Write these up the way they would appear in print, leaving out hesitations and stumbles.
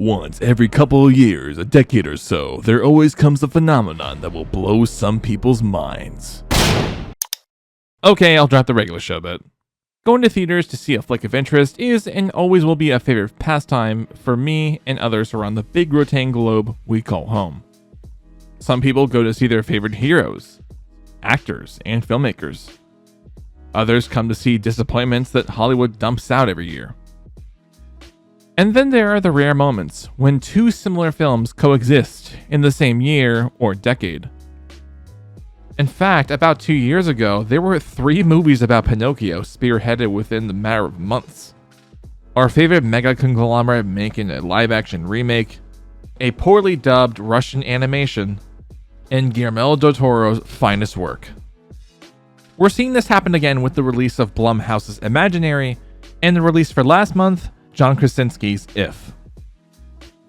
Once every couple of years, a decade or so, there always comes a phenomenon that will blow some people's minds. Okay, I'll drop the regular show bit. Going to theaters to see a flick of interest is and always will be a favorite pastime for me and others around the big rotating globe we call home. Some people go to see their favorite heroes, actors, and filmmakers. Others come to see disappointments that Hollywood dumps out every year. And then there are the rare moments when two similar films coexist in the same year or decade. In fact, about 2 years ago, there were 3 movies about Pinocchio spearheaded within the matter of months. Our favorite mega conglomerate making a live-action remake, a poorly dubbed Russian animation, and Guillermo del Toro's finest work. We're seeing this happen again with the release of Blumhouse's Imaginary and the release for last month, John Krasinski's If.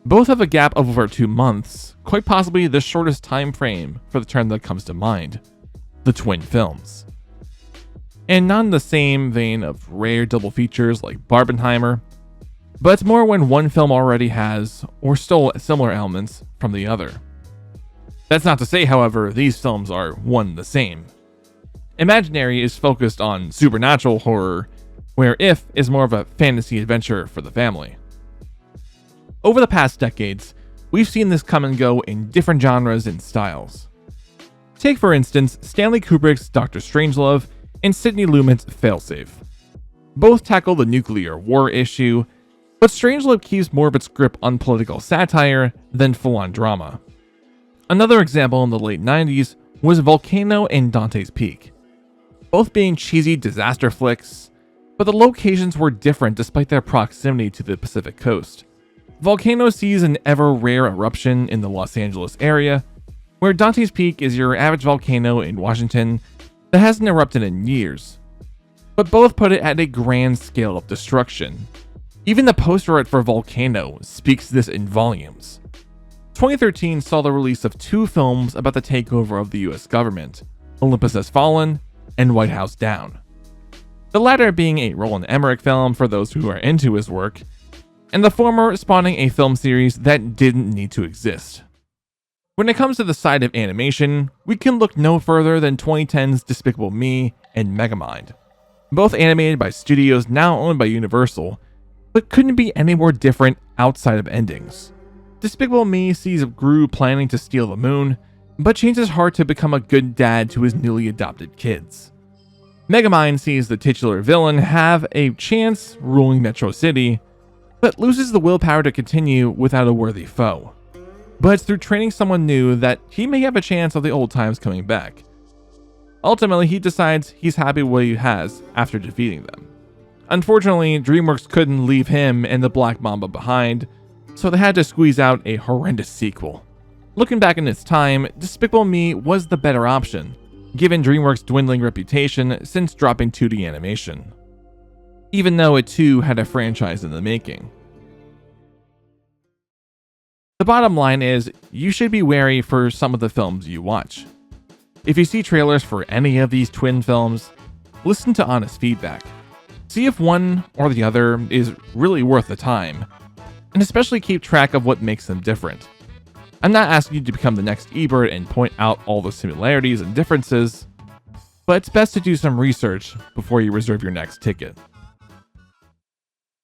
Both have a gap of over 2 months, quite possibly the shortest time frame for the term that comes to mind, the twin films. And not in the same vein of rare double features like Barbenheimer, but more when one film already has or stole similar elements from the other. That's not to say, however, these films are one and the same. Imaginary is focused on supernatural horror, where If is more of a fantasy adventure for the family. Over the past decades, we've seen this come and go in different genres and styles. Take for instance Stanley Kubrick's Dr. Strangelove and Sidney Lumet's Failsafe. Both tackle the nuclear war issue, but Strangelove keeps more of its grip on political satire than full-on drama. Another example in the late 90s was Volcano and Dante's Peak, both being cheesy disaster flicks, but the locations were different despite their proximity to the Pacific coast. Volcano sees an ever-rare eruption in the Los Angeles area, where Dante's Peak is your average volcano in Washington that hasn't erupted in years. But both put it at a grand scale of destruction. Even the poster art for Volcano speaks this in volumes. 2013 saw the release of 2 films about the takeover of the US government, Olympus Has Fallen and White House Down. The latter being a Roland Emmerich film for those who are into his work, and the former spawning a film series that didn't need to exist. When it comes to the side of animation, we can look no further than 2010's Despicable Me and Megamind, both animated by studios now owned by Universal, but couldn't be any more different outside of endings. Despicable Me sees Gru planning to steal the moon, but changes heart to become a good dad to his newly adopted kids. Megamind sees the titular villain have a chance ruling Metro City, but loses the willpower to continue without a worthy foe. But it's through training someone new that he may have a chance of the old times coming back. Ultimately, he decides he's happy with what he has after defeating them. Unfortunately, DreamWorks couldn't leave him and the Black Mamba behind, so they had to squeeze out a horrendous sequel. Looking back in its time, Despicable Me was the better option, given DreamWorks' dwindling reputation since dropping 2D animation, even though it too had a franchise in the making. The bottom line is, you should be wary for some of the films you watch. If you see trailers for any of these twin films, listen to honest feedback. See if one or the other is really worth the time, and especially keep track of what makes them different. I'm not asking you to become the next Ebert and point out all the similarities and differences, but it's best to do some research before you reserve your next ticket.